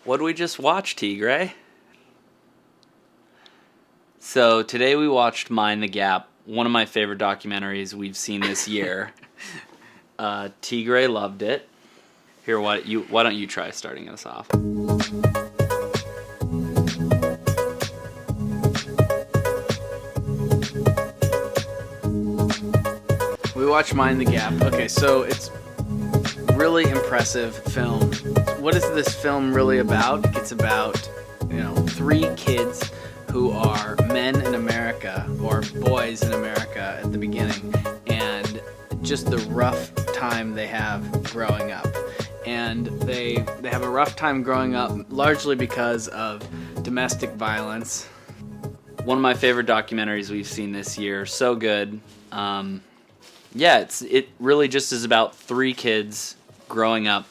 What did we just watch, Tigray? So today we watched Mind the Gap, one of my favorite documentaries we've seen this year. Tigray loved it. Here, why don't you try starting us off? We watched Mind the Gap. Okay, so it's really impressive film. What is this film really about? It's about, three kids who are men in America, or boys in America at the beginning, and just the rough time they have growing up. And they have a rough time growing up largely because of domestic violence. One of my favorite documentaries we've seen this year. So good. It really just is about three kids growing up,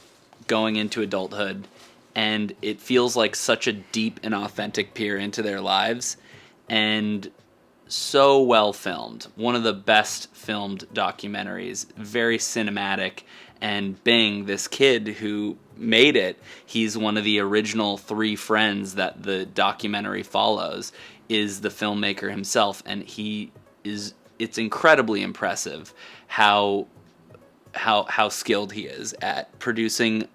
going into adulthood, and it feels like such a deep and authentic peer into their lives, and so well filmed. One of the best filmed documentaries, very cinematic, and Bing, this kid who made it, he's one of the original three friends that the documentary follows, is the filmmaker himself, and it's incredibly impressive how skilled he is at producing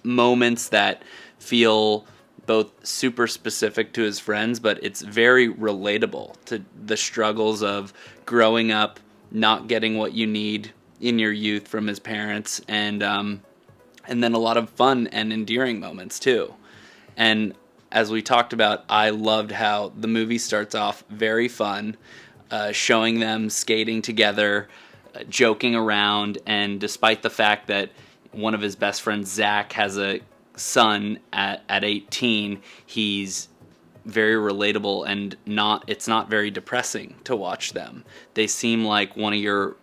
moments that feel both super specific to his friends, but it's very relatable to the struggles of growing up, not getting what you need in your youth from his parents, and then a lot of fun and endearing moments too. And as we talked about, I loved how the movie starts off very fun, showing them skating together, joking around, and despite the fact that one of his best friends, Zach, has a son at 18, he's very relatable and it's not very depressing to watch them. They seem like one of your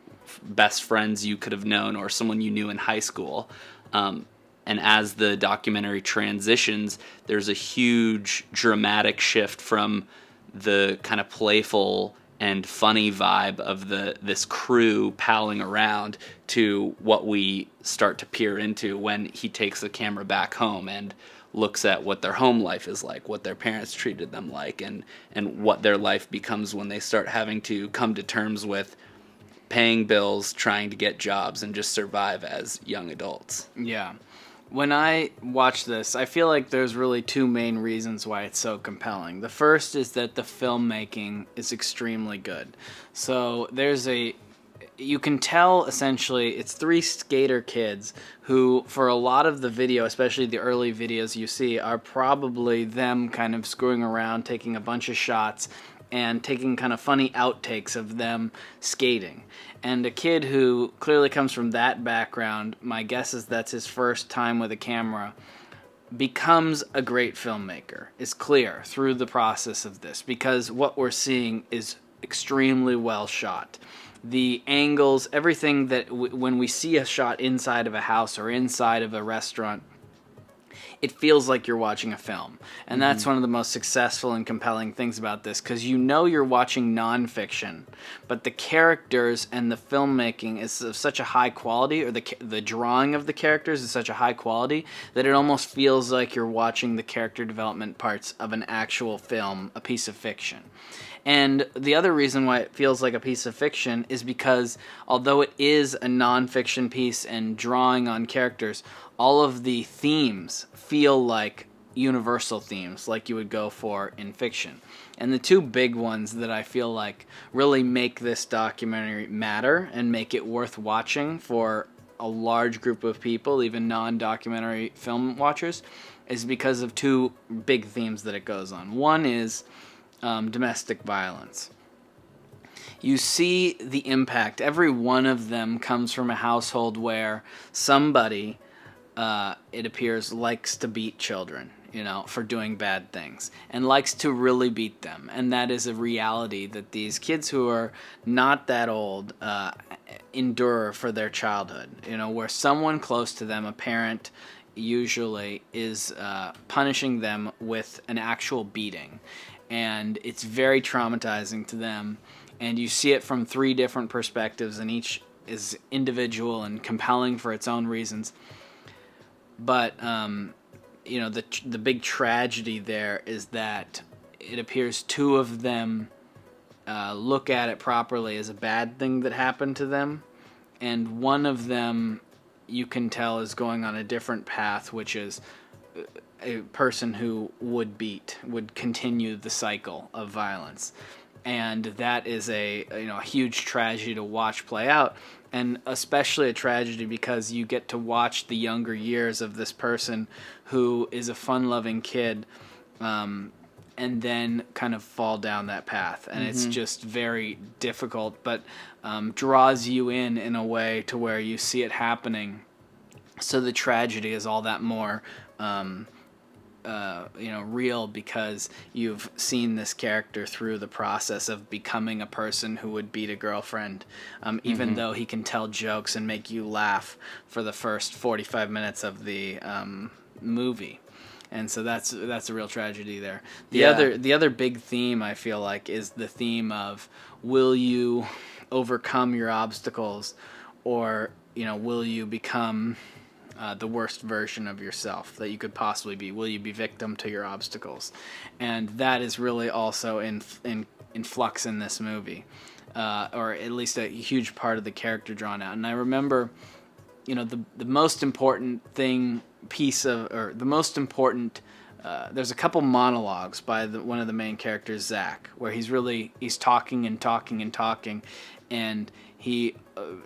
best friends you could have known or someone you knew in high school. And as the documentary transitions, there's a huge dramatic shift from the kind of playful and funny vibe of this crew palling around to what we start to peer into when he takes the camera back home and looks at what their home life is like, what their parents treated them like, and what their life becomes when they start having to come to terms with paying bills, trying to get jobs, and just survive as young adults. Yeah. When I watch this, I feel like there's really two main reasons why it's so compelling. The first is that the filmmaking is extremely good. So you can tell essentially it's three skater kids who, for a lot of the video, especially the early videos you see, are probably them kind of screwing around, taking a bunch of shots, and taking kind of funny outtakes of them skating. And a kid who clearly comes from that background, my guess is that's his first time with a camera, becomes a great filmmaker. Is clear through the process of this, because what we're seeing is extremely well shot. The angles, everything that when we see a shot inside of a house or inside of a restaurant, it feels like you're watching a film. And that's one of the most successful and compelling things about this, because you're watching nonfiction, but the characters and the filmmaking is of such a high quality, or the drawing of the characters is such a high quality, that it almost feels like you're watching the character development parts of an actual film, a piece of fiction. And the other reason why it feels like a piece of fiction is because although it is a nonfiction piece and drawing on characters, all of the themes feel like universal themes, like you would go for in fiction. And the two big ones that I feel like really make this documentary matter and make it worth watching for a large group of people, even non-documentary film watchers, is because of two big themes that it goes on. One is domestic violence. You see the impact. Every one of them comes from a household where somebody, it appears, likes to beat children, for doing bad things, and likes to really beat them. And that is a reality that these kids who are not that old endure for their childhood, where someone close to them, a parent usually, is punishing them with an actual beating. And it's very traumatizing to them. And you see it from three different perspectives, and each is individual and compelling for its own reasons. But the big tragedy there is that it appears two of them look at it properly as a bad thing that happened to them, and one of them you can tell is going on a different path, which is a person who would continue the cycle of violence. And that is a huge tragedy to watch play out, and especially a tragedy because you get to watch the younger years of this person who is a fun-loving kid, and then kind of fall down that path. And it's just very difficult, but draws you in a way to where you see it happening. So the tragedy is all that more real because you've seen this character through the process of becoming a person who would beat a girlfriend, even though he can tell jokes and make you laugh for the first 45 minutes of the movie. And so that's a real tragedy there. The other big theme, I feel like, is the theme of, will you overcome your obstacles, or will you become the worst version of yourself that you could possibly be? Will you be victim to your obstacles? And that is really also in flux in this movie, or at least a huge part of the character drawn out. And I remember, the most important there's a couple monologues by one of the main characters, Zach, where he's talking and talking and talking, and he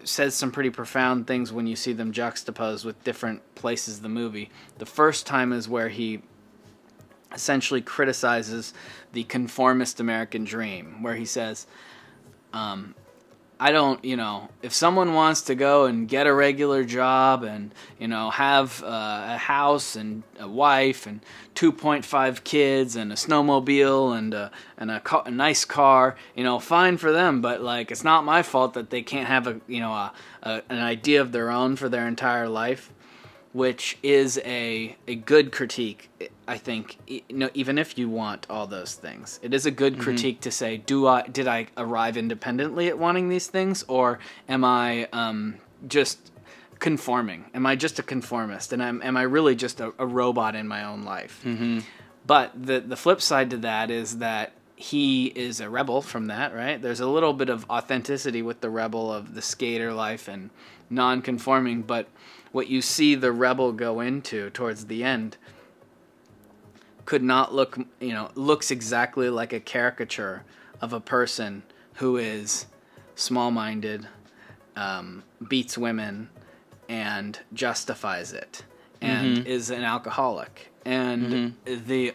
says some pretty profound things when you see them juxtaposed with different places of the movie. The first time is where he essentially criticizes the conformist American dream, where he says, if someone wants to go and get a regular job and, have a house and a wife and 2.5 kids and a snowmobile and a nice car, fine for them. But it's not my fault that they can't have an idea of their own for their entire life, which is a good critique, I think. Even if you want all those things, it is a good critique to say, did I arrive independently at wanting these things, or am I just conforming? Am I just a conformist, and am I really just a robot in my own life? But the flip side to that is that he is a rebel from that, right? There's a little bit of authenticity with the rebel of the skater life and non-conforming, but what you see the rebel go into towards the end could not looks exactly like a caricature of a person who is small-minded, beats women, and justifies it, and is an alcoholic. And the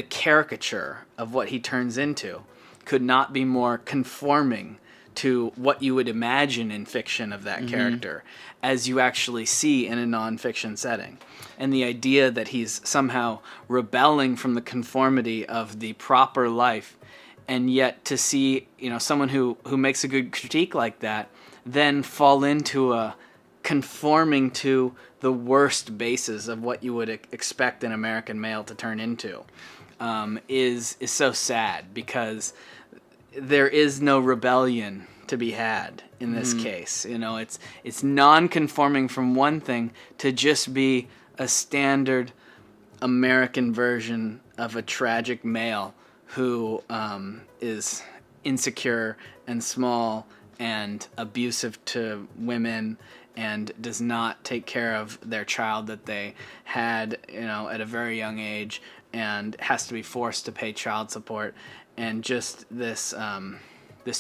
caricature of what he turns into could not be more conforming to what you would imagine in fiction of that character as you actually see in a nonfiction setting. And the idea that he's somehow rebelling from the conformity of the proper life, and yet to see someone who makes a good critique like that then fall into a conforming to the worst basis of what you would expect an American male to turn into, is so sad, because there is no rebellion to be had in this case. It's non-conforming from one thing to just be a standard American version of a tragic male who is insecure and small and abusive to women and does not take care of their child that they had, at a very young age, and has to be forced to pay child support, and just this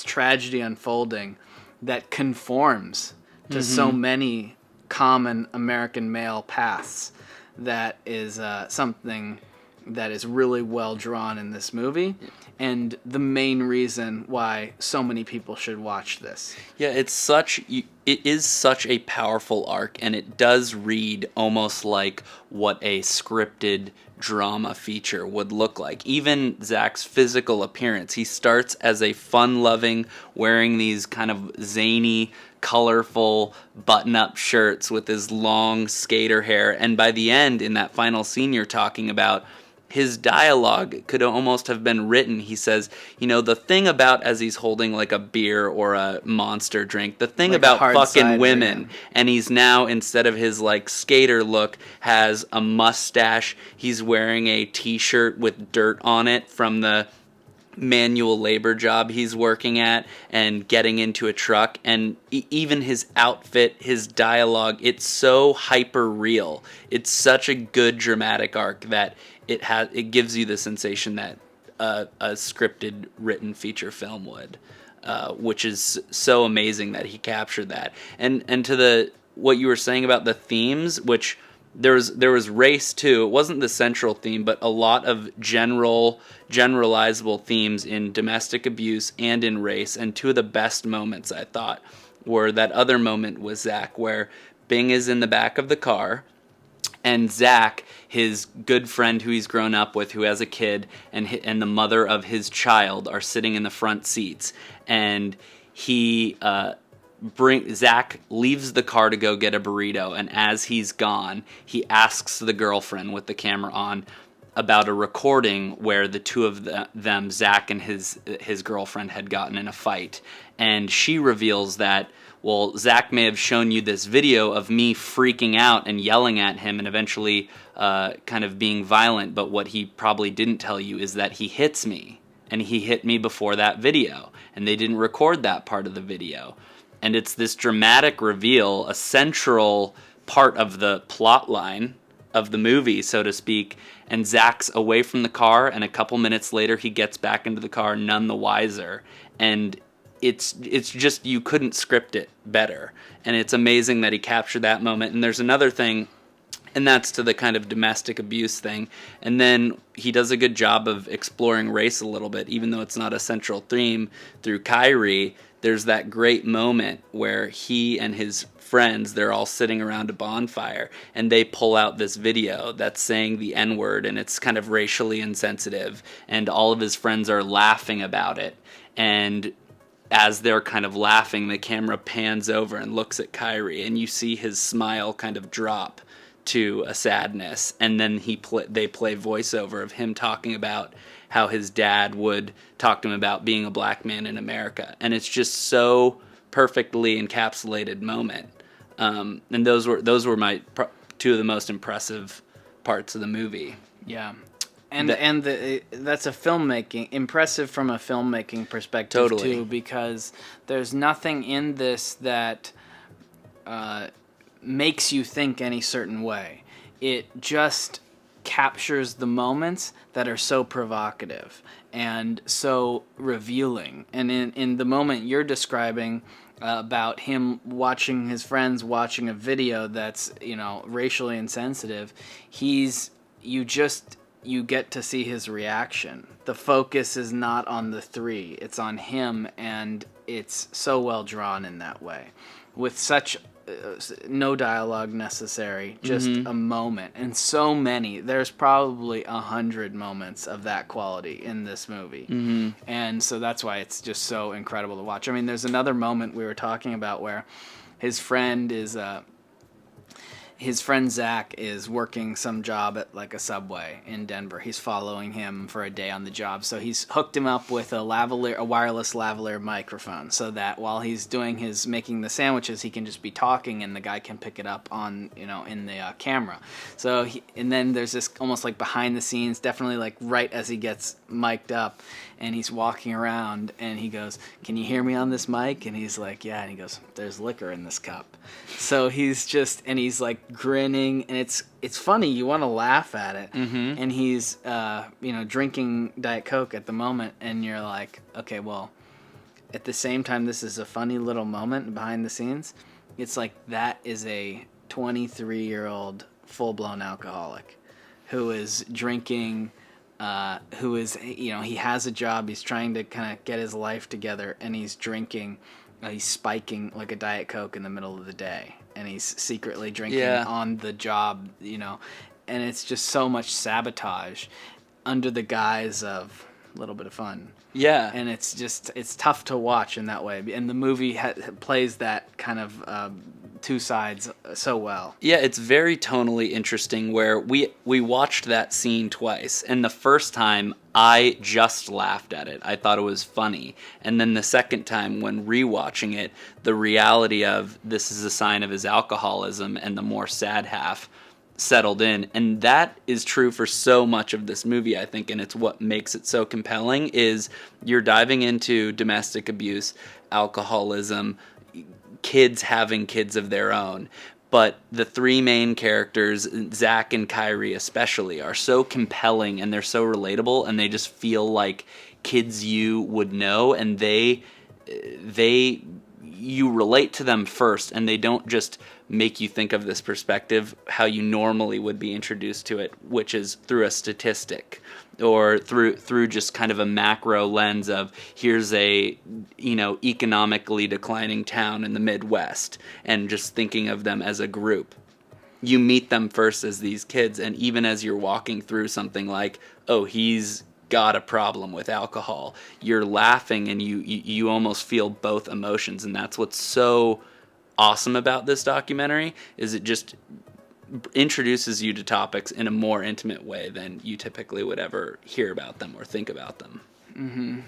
tragedy unfolding that conforms to so many common American male paths. That is something that is really well drawn in this movie, and the main reason why so many people should watch this. Yeah, it is such a powerful arc, and it does read almost like what a scripted drama feature would look like. Even Zach's physical appearance, he starts as a fun-loving, wearing these kind of zany, colorful button-up shirts with his long skater hair, and by the end, in that final scene you're talking about, his dialogue could almost have been written. He says, the thing about, as he's holding like a beer or a Monster drink, the thing Like about fucking cider, women, yeah. and he's now, instead of his like skater look, has a mustache. He's wearing a t-shirt with dirt on it from the manual labor job he's working at, and getting into a truck, and even his outfit, his dialogue, it's so hyper real. It's such a good dramatic arc that it gives you the sensation that a scripted written feature film would, which is so amazing that he captured that. And to the what you were saying about the themes, which there was race too. It wasn't the central theme, but a lot of generalizable themes in domestic abuse and in race. And two of the best moments, I thought, were that other moment with Zach, where Bing is in the back of the car, and Zach, his good friend who he's grown up with, who has a kid, and the mother of his child are sitting in the front seats, and Zach leaves the car to go get a burrito, and as he's gone, he asks the girlfriend with the camera on about a recording where the two of them, Zach and his girlfriend, had gotten in a fight, and she reveals that, well, Zach may have shown you this video of me freaking out and yelling at him and eventually kind of being violent, but what he probably didn't tell you is that he hits me, and he hit me before that video, and they didn't record that part of the video. And it's this dramatic reveal, a central part of the plot line of the movie, so to speak. And Zach's away from the car, and a couple minutes later he gets back into the car, none the wiser. And it's just, you couldn't script it better. And it's amazing that he captured that moment. And there's another thing, and that's to the kind of domestic abuse thing. And then he does a good job of exploring race a little bit, even though it's not a central theme through Kyrie. There's that great moment where he and his friends, they're all sitting around a bonfire, and they pull out this video that's saying the N-word, and it's kind of racially insensitive, and all of his friends are laughing about it. And as they're kind of laughing, the camera pans over and looks at Kyrie, and you see his smile kind of drop to a sadness, and then they play voiceover of him talking about how his dad would talk to him about being a black man in America, and it's just so perfectly encapsulated moment. And those were my two of the most impressive parts of the movie. Yeah. That's impressive from a filmmaking perspective, totally, too, because there's nothing in this that makes you think any certain way. It just captures the moments that are so provocative and so revealing. And in the moment you're describing about him watching his friends watching a video that's, racially insensitive, you get to see his reaction. The focus is not on the three, it's on him, and it's so well drawn in that way, with such no dialogue necessary, just a moment. And so many, there's probably 100 moments of that quality in this movie. And so that's why it's just so incredible to watch. I mean, there's another moment we were talking about where his friend Zach is working some job at like a Subway in Denver. He's following him for a day on the job. So he's hooked him up with a wireless lavalier microphone, so that while he's making the sandwiches, he can just be talking and the guy can pick it up on, in the camera. So and then there's this almost like behind the scenes, definitely like right as he gets mic'd up, and he's walking around and he goes, "Can you hear me on this mic?" And he's like, "Yeah." And he goes, "There's liquor in this cup." So he's like grinning, and it's funny. You want to laugh at it. And he's drinking Diet Coke at the moment, and you're like, okay, well, at the same time, this is a funny little moment behind the scenes. It's like that is a 23-year-old full-blown alcoholic who is drinking. Who is, he has a job. He's trying to kind of get his life together, and he's drinking. He's spiking like a Diet Coke in the middle of the day, and he's secretly drinking on the job, and it's just so much sabotage under the guise of a little bit of fun. Yeah. And it's tough to watch in that way. And the movie plays that kind of two sides so well. Yeah, it's very tonally interesting where we watched that scene twice, and the first time I just laughed at it. I thought it was funny. And then the second time when rewatching it, the reality of this is a sign of his alcoholism and the more sad half settled in. And that is true for so much of this movie, I think, and it's what makes it so compelling is you're diving into domestic abuse, alcoholism, kids having kids of their own. But the three main characters, Zach and Kyrie especially, are so compelling and they're so relatable and they just feel like kids you would know, and you relate to them first, and they don't just make you think of this perspective how you normally would be introduced to it, which is through a statistic or through just kind of a macro lens of here's a economically declining town in the Midwest, and just thinking of them as a group. You meet them first as these kids, and even as you're walking through something like, oh, he's got a problem with alcohol, you're laughing and you almost feel both emotions. And that's what's so awesome about this documentary, is it just introduces you to topics in a more intimate way than you typically would ever hear about them or think about them. Mm-hmm.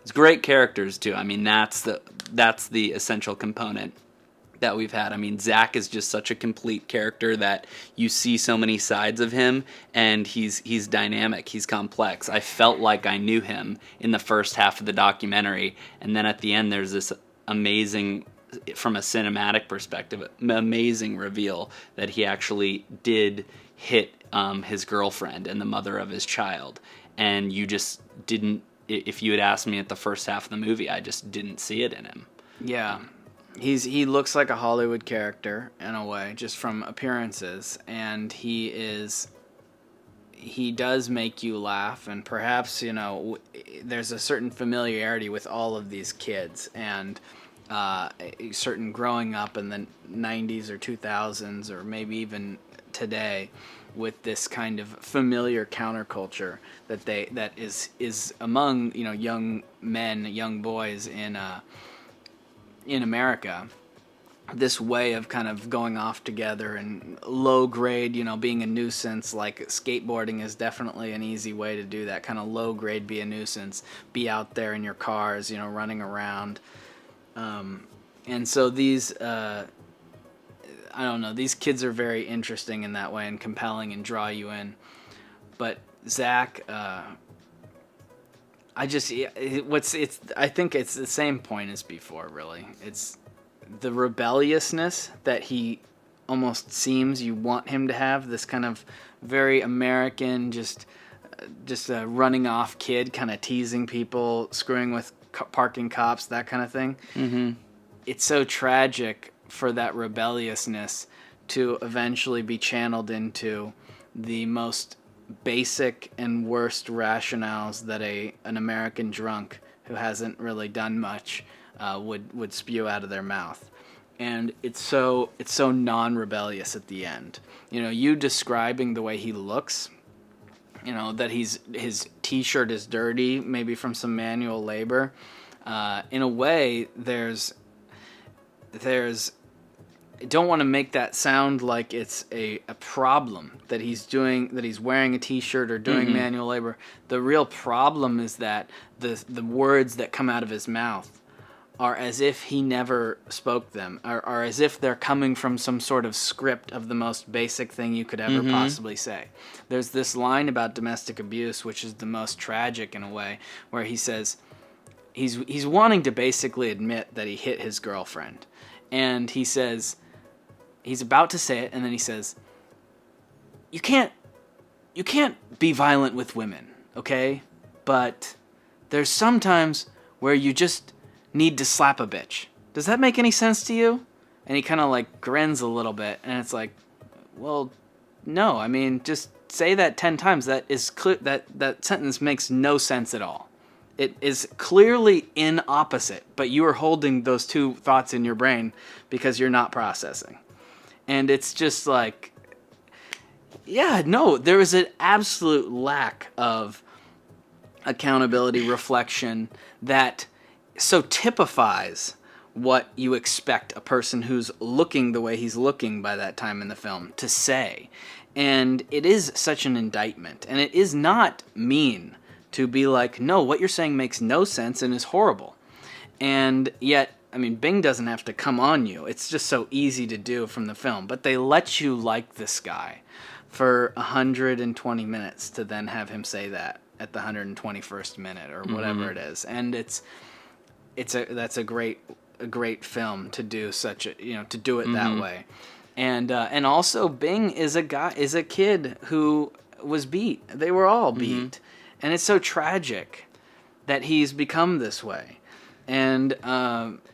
It's great characters too. I mean, that's the essential component that we've had. I mean, Zach is just such a complete character that you see so many sides of him, and he's dynamic, he's complex. I felt like I knew him in the first half of the documentary, and then at the end there's this amazing, from a cinematic perspective, amazing reveal that he actually did hit his girlfriend and the mother of his child. And you just didn't, if you had asked me at the first half of the movie, I just didn't see it in him. Yeah. He looks like a Hollywood character in a way, just from appearances, and he does make you laugh, and perhaps, there's a certain familiarity with all of these kids, and a certain growing up in the 90s or 2000s, or maybe even today, with this kind of familiar counterculture that is among young men, young boys in America, this way of kind of going off together and low grade, being a nuisance. Like skateboarding is definitely an easy way to do that, kind of low grade, be a nuisance, be out there in your cars, running around. And so these, I don't know, these kids are very interesting in that way and compelling and draw you in. But Zach, I think it's the same point as before, really. It's the rebelliousness that he almost seems you want him to have, this kind of very American, just a running off kid, kind of teasing people, screwing with parking cops, that kind of thing. Mm-hmm. It's so tragic for that rebelliousness to eventually be channeled into the most basic and worst rationales that an American drunk who hasn't really done much would spew out of their mouth. And it's so non-rebellious at the end. You describing the way he looks, that his t-shirt is dirty, maybe from some manual labor. In a way, there's I don't want to make that sound like it's a problem that he's wearing a t-shirt or doing Mm-hmm. manual labor. The real problem is that the words that come out of his mouth are as if he never spoke them, are as if they're coming from some sort of script of the most basic thing you could ever Mm-hmm. possibly say. There's this line about domestic abuse, which is the most tragic in a way, where he says he's wanting to basically admit that he hit his girlfriend. And he says, he's about to say it, and then he says, you can't be violent with women, okay? But there's sometimes where you just need to slap a bitch. Does that make any sense to you? And he kind of like grins a little bit, and it's like, well, no, I mean, just say that 10 times. That is clear. That sentence makes no sense at all. It is clearly in opposite, but you are holding those two thoughts in your brain because you're not processing. And it's just like, yeah, no, there is an absolute lack of accountability, reflection that so typifies what you expect a person who's looking the way he's looking by that time in the film to say. And it is such an indictment. And it is not mean to be like, no, what you're saying makes no sense and is horrible. And yet, I mean, Bing doesn't have to come on you. It's just so easy to do from the film. But they let you like this guy for 120 minutes to then have him say that at the 121st minute or whatever it is. And that's a great film to do such a, to do it that way. And also Bing is a kid who was beat. They were all beat. And it's so tragic that he's become this way. And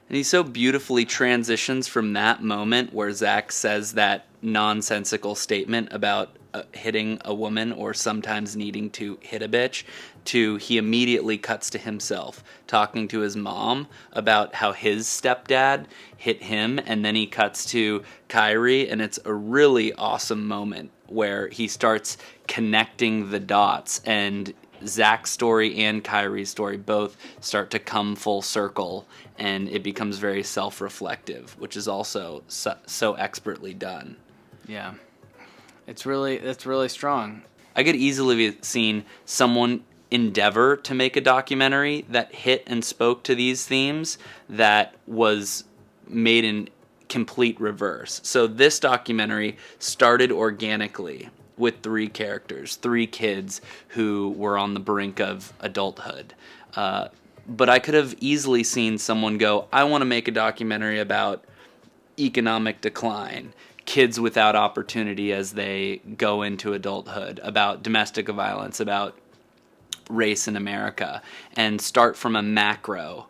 he so beautifully transitions from that moment where Zach says that nonsensical statement about hitting a woman or sometimes needing to hit a bitch to he immediately cuts to himself talking to his mom about how his stepdad hit him, and then he cuts to Kyrie, and it's a really awesome moment where he starts connecting the dots, and Zach's story and Kyrie's story both start to come full circle, and it becomes very self-reflective, which is also so expertly done. Yeah. It's really strong. I could easily have seen someone endeavor to make a documentary that hit and spoke to these themes that was made in complete reverse. So this documentary started organically with three characters, three kids who were on the brink of adulthood. But I could have easily seen someone go, I want to make a documentary about economic decline, kids without opportunity as they go into adulthood, about domestic violence, about race in America, and start from a macro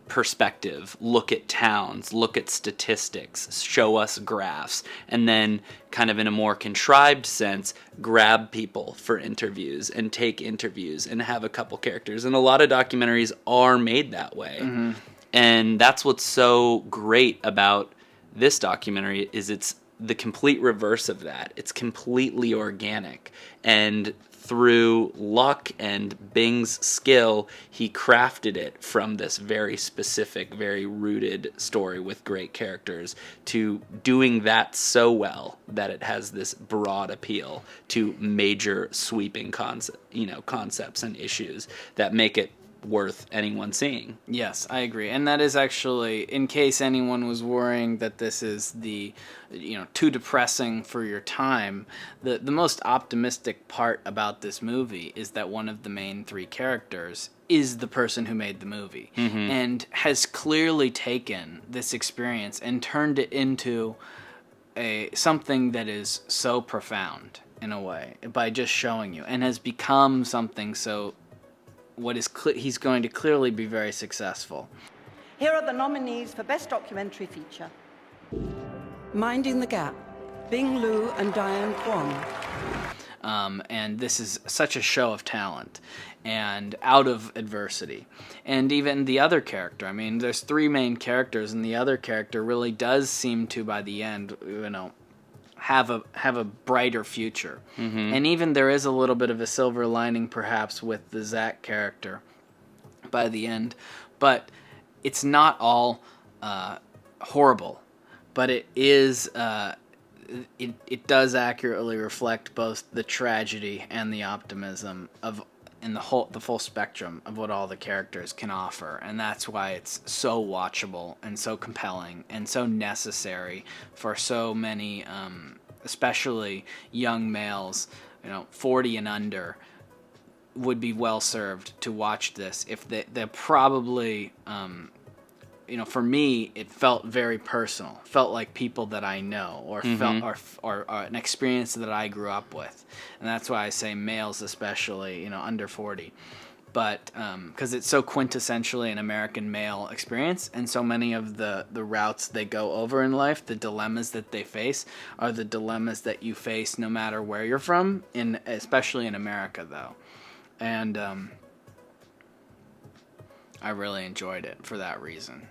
perspective, look at towns, look at statistics, show us graphs, and then kind of in a more contrived sense, grab people for interviews and take interviews and have a couple characters. And a lot of documentaries are made that way. And that's what's so great about this documentary is it's the complete reverse of that. It's completely organic. And through luck and Bing's skill, he crafted it from this very specific, very rooted story with great characters to doing that so well that it has this broad appeal to major sweeping concepts and issues that make it worth anyone seeing. Yes, I agree. And that is actually, in case anyone was worrying that this is too depressing for your time, the most optimistic part about this movie is that one of the main three characters is the person who made the movie and has clearly taken this experience and turned it into something that is so profound in a way by just showing you, and has become something so he's going to clearly be very successful. Here are the nominees for Best Documentary Feature. Minding the Gap, Bing Liu and Diane Kwon. And this is such a show of talent and out of adversity. And even the other character, I mean, there's three main characters, and the other character really does seem to, by the end, have a brighter future. And even there is a little bit of a silver lining perhaps with the Zach character by the end, but it's not all horrible, but it is it does accurately reflect both the tragedy and the optimism in the full spectrum of what all the characters can offer. And that's why it's so watchable and so compelling and so necessary for so many, especially young males, 40 and under, would be well served to watch this. If they're probably, for me, it felt very personal. Felt like people that I know, or felt or an experience that I grew up with, and that's why I say males, especially under 40. But because it's so quintessentially an American male experience, and so many of the routes they go over in life, the dilemmas that they face, are the dilemmas that you face no matter where you're from, especially in America, though. And I really enjoyed it for that reason.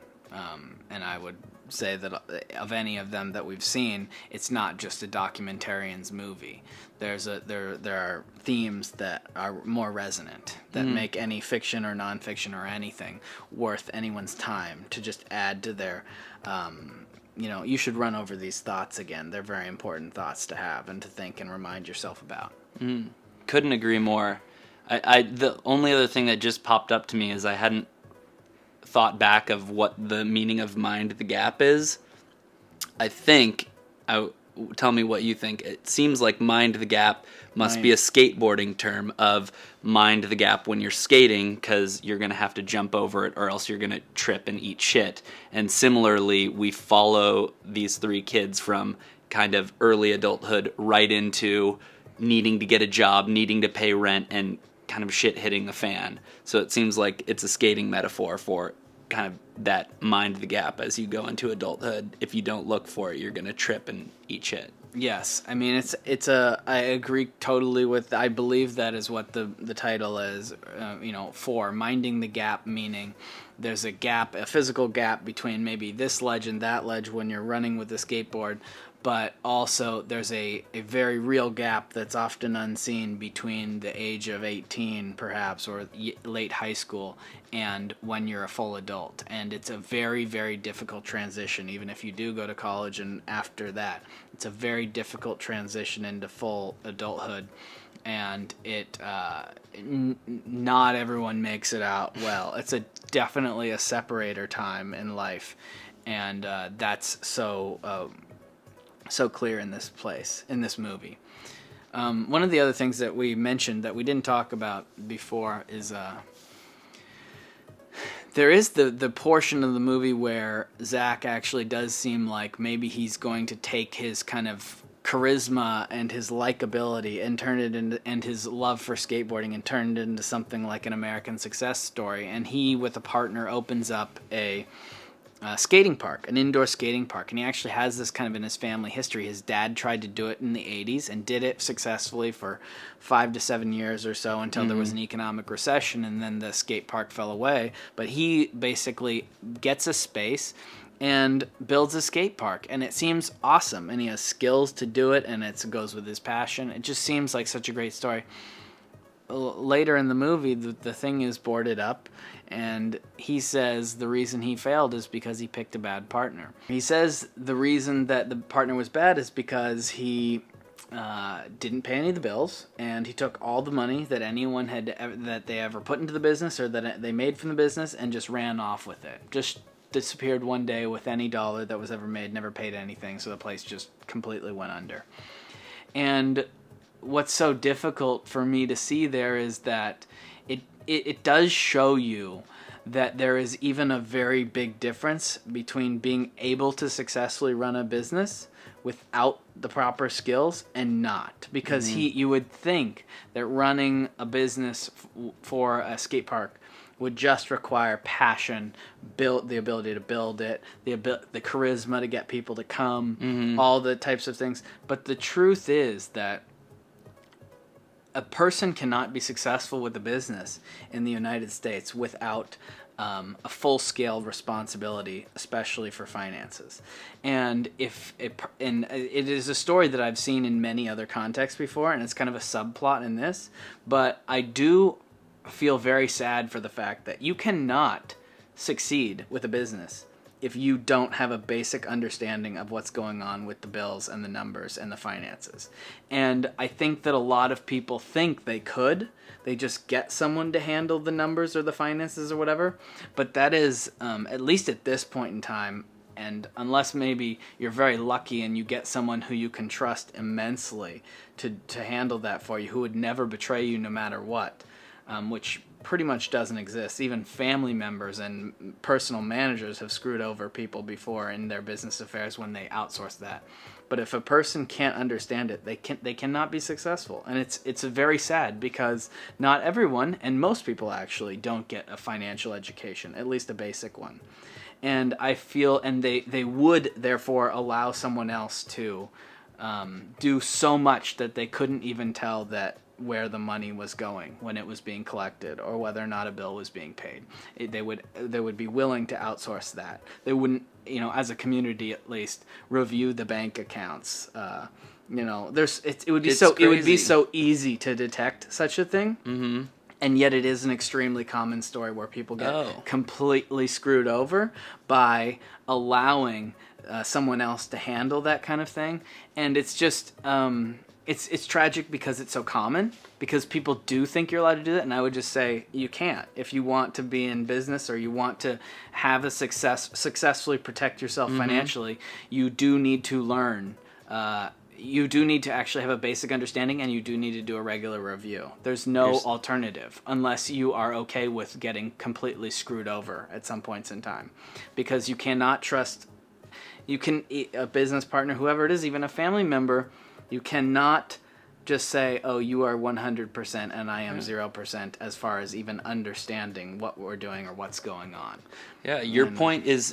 And I would say that of any of them that we've seen, it's not just a documentarian's movie. There are themes that are more resonant, that make any fiction or nonfiction or anything worth anyone's time to just add to their, you should run over these thoughts again. They're very important thoughts to have and to think and remind yourself about. Couldn't agree more. The only other thing that just popped up to me is I hadn't thought back of what the meaning of mind the gap is. I think, tell me what you think. It seems like mind the gap must be a skateboarding term of mind the gap when you're skating, because you're going to have to jump over it or else you're going to trip and eat shit. And similarly, we follow these three kids from kind of early adulthood right into needing to get a job, needing to pay rent, and kind of shit hitting the fan. So it seems like it's a skating metaphor for kind of that mind the gap as you go into adulthood. If you don't look for it, you're going to trip and eat shit. Yes, I mean I agree totally with. I believe that is what the title is. For minding the gap, meaning there's a gap, a physical gap between maybe this ledge and that ledge when you're running with a skateboard, but also there's a very real gap that's often unseen between the age of 18 perhaps or late high school and when you're a full adult. And it's a very, very difficult transition, even if you do go to college and after that. It's a very difficult transition into full adulthood, and not everyone makes it out well. It's definitely a separator time in life, and that's so clear in this movie. One of the other things that we mentioned that we didn't talk about before is there is the portion of the movie where Zach actually does seem like maybe he's going to take his kind of charisma and his likability and turn it into, and his love for skateboarding, and turn it into something like an American success story. And he, with a partner, opens up a skating park, an indoor skating park. And he actually has this kind of in his family history. His dad tried to do it in the 80s and did it successfully for 5 to 7 years or so until there was an economic recession, and then the skate park fell away. But he basically gets a space and builds a skate park, and it seems awesome, and he has skills to do it, and it goes with his passion. It just seems like such a great story. Later in the movie, the thing is boarded up, and he says the reason he failed is because he picked a bad partner. He says the reason that the partner was bad is because he didn't pay any of the bills, and he took all the money that anyone that they ever put into the business or that they made from the business and just ran off with it. Just disappeared one day with any dollar that was ever made, never paid anything, so the place just completely went under. And what's so difficult for me to see there is that it does show you that there is even a very big difference between being able to successfully run a business without the proper skills and not. Because you would think that running a business for a skate park would just require passion, the ability to build it, the charisma to get people to come, all the types of things. But the truth is that a person cannot be successful with a business in the United States without a full-scale responsibility, especially for finances. And it is a story that I've seen in many other contexts before, and it's kind of a subplot in this. But I do feel very sad for the fact that you cannot succeed with a business if you don't have a basic understanding of what's going on with the bills and the numbers and the finances. And I think that a lot of people think they could. They just get someone to handle the numbers or the finances or whatever. But that is, at least at this point in time, and unless maybe you're very lucky and you get someone who you can trust immensely to handle that for you, who would never betray you no matter what, which pretty much doesn't exist. Even family members and personal managers have screwed over people before in their business affairs when they outsource that. But if a person can't understand it, they cannot be successful. And it's very sad because not everyone, and most people actually, don't get a financial education, at least a basic one. And I feel, and they would therefore allow someone else to do so much that they couldn't even tell that where the money was going when it was being collected, or whether or not a bill was being paid. They would be willing to outsource that. They wouldn't, as a community at least, review the bank accounts. It would be so easy to detect such a thing. Mm-hmm. And yet it is an extremely common story where people get completely screwed over by allowing someone else to handle that kind of thing. And it's just, it's tragic because it's so common, because people do think you're allowed to do that. And I would just say you can't. If you want to be in business, or you want to have a successfully protect yourself financially, you do need to learn. You do need to actually have a basic understanding, and you do need to do a regular review. There's no alternative unless you are okay with getting completely screwed over at some points in time, because you cannot trust. A business partner, whoever it is, even a family member, you cannot just say, "Oh, you are 100% and I am 0%," as far as even understanding what we're doing or what's going on. Yeah, your point is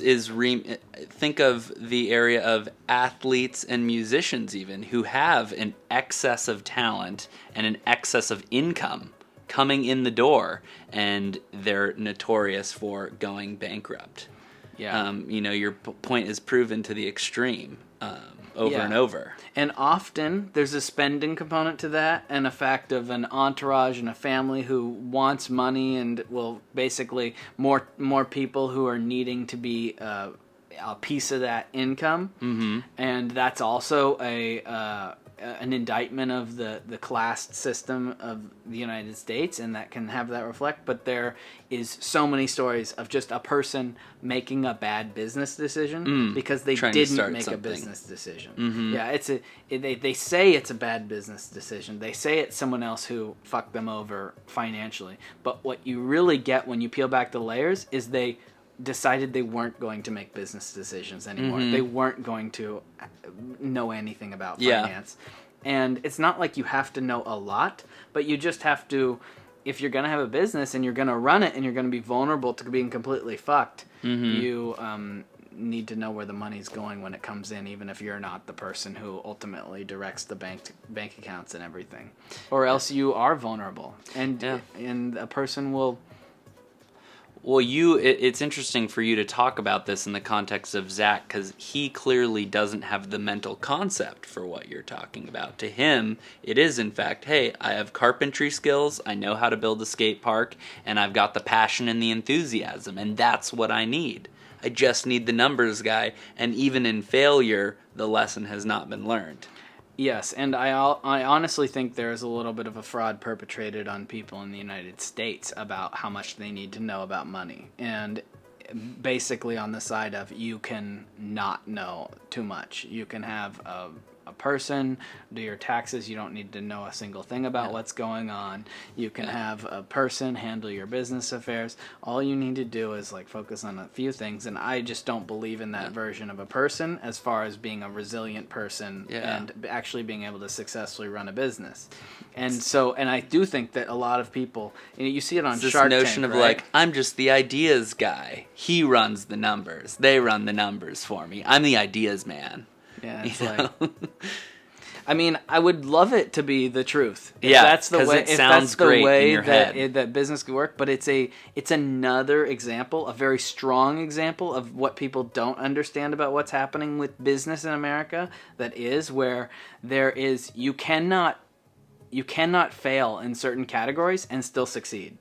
think of the area of athletes and musicians even who have an excess of talent and an excess of income coming in the door, and they're notorious for going bankrupt. Yeah. Your point is proven to the extreme. Over and over. And often there's a spending component to that, and a fact of an entourage and a family who wants money, and will basically more people who are needing to be a piece of that income. Mm-hmm. And that's also an indictment of the class system of the United States, and that can have that reflect. But there is so many stories of just a person making a bad business decision because they didn't make a business decision. Mm-hmm. Yeah, they say it's a bad business decision. They say it's someone else who fucked them over financially. But what you really get when you peel back the layers is they decided they weren't going to make business decisions anymore. Mm-hmm. They weren't going to know anything about finance. And it's not like you have to know a lot, but you just have to, if you're going to have a business and you're going to run it and you're going to be vulnerable to being completely fucked, you need to know where the money's going when it comes in, even if you're not the person who ultimately directs the bank accounts and everything. Or else you are vulnerable, and a person will... Well, it's interesting for you to talk about this in the context of Zach, because he clearly doesn't have the mental concept for what you're talking about. To him, it is, in fact, hey, I have carpentry skills, I know how to build a skate park, and I've got the passion and the enthusiasm, and that's what I need. I just need the numbers guy, and even in failure, the lesson has not been learned. Yes, and I honestly think there is a little bit of a fraud perpetrated on people in the United States about how much they need to know about money. And basically on the side of, you can not know too much. You can have a person do your taxes. You don't need to know a single thing about what's going on. You can have a person handle your business affairs. All you need to do is focus on a few things, and I just don't believe in that version of a person as far as being a resilient person and actually being able to successfully run a business. And I do think that a lot of people, you see it on Shark Tank, this notion of right? I'm just the ideas guy. He runs the numbers. They run the numbers for me. I'm the ideas man. Yeah, it's I mean, I would love it to be the truth. If that's the way. It sounds great in your head. That business could work, but it's another example, a very strong example of what people don't understand about what's happening with business in America. That is where you cannot fail in certain categories and still succeed.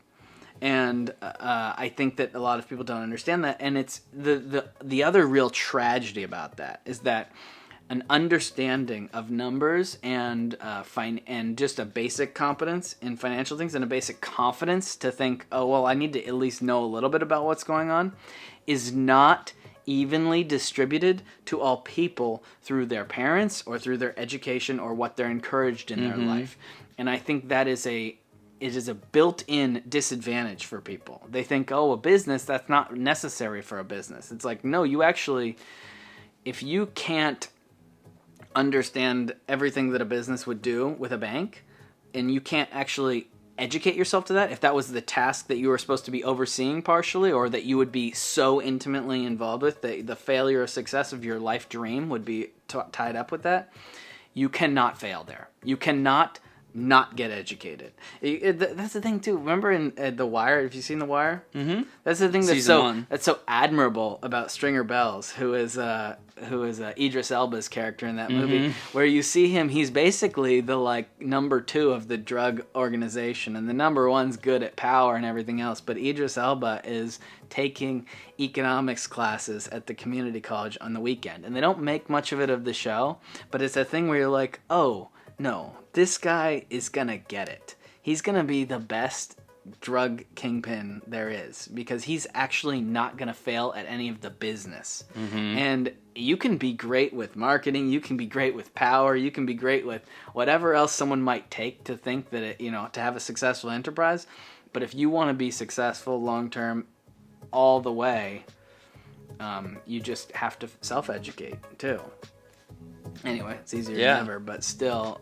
And I think that a lot of people don't understand that. And it's the other real tragedy about that is that an understanding of numbers and just a basic competence in financial things and a basic confidence to think, oh, well, I need to at least know a little bit about what's going on, is not evenly distributed to all people through their parents or through their education or what they're encouraged in their life. And I think that is a built-in disadvantage for people. They think, oh, a business, that's not necessary for a business. It's like, no, you actually, if you can't understand everything that a business would do with a bank, and you can't actually educate yourself to that, if that was the task that you were supposed to be overseeing partially, or that you would be so intimately involved with, the failure or success of your life dream would be tied up with that, you cannot fail there. You cannot not get educated. That's the thing too. Remember in The Wire? Have you seen The Wire? Mm-hmm. That's the thing Season 1. that's so admirable about Stringer Bells, who is Idris Elba's character in that movie, where you see him. He's basically the like number 2 of the drug organization, and the number 1's good at power and everything else. But Idris Elba is taking economics classes at the community college on the weekend, and they don't make much of it of the show, but it's a thing where you're like, oh no, this guy is gonna get it. He's gonna be the best drug kingpin there is, because he's actually not gonna fail at any of the business. And you can be great with marketing, you can be great with power, you can be great with whatever else someone might take to think that it, to have a successful enterprise. But if you want to be successful long term, all the way, you just have to self-educate too. Anyway, it's easier than ever, but still,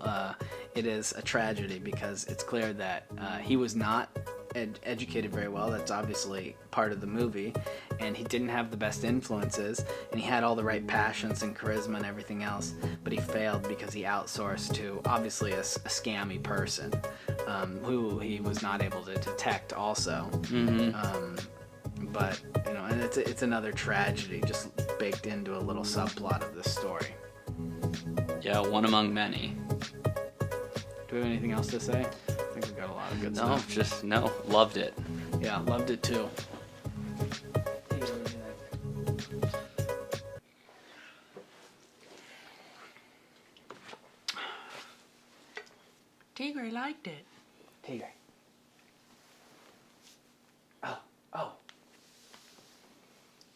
it is a tragedy, because it's clear that he was not educated very well. That's obviously part of the movie, and he didn't have the best influences, and he had all the right passions and charisma and everything else, but he failed because he outsourced to obviously a scammy person who he was not able to detect also. But and it's another tragedy just baked into a little subplot of this story. Yeah, one among many. Do we have anything else to say? I think we've got a lot of good stuff. Loved it. Yeah, loved it too. Tigre liked it. Tigre. Oh.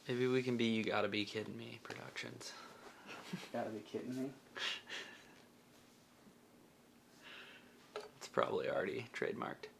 Maybe we can be You Gotta Be Kidding Me Productions. Gotta be kidding me. It's probably already trademarked.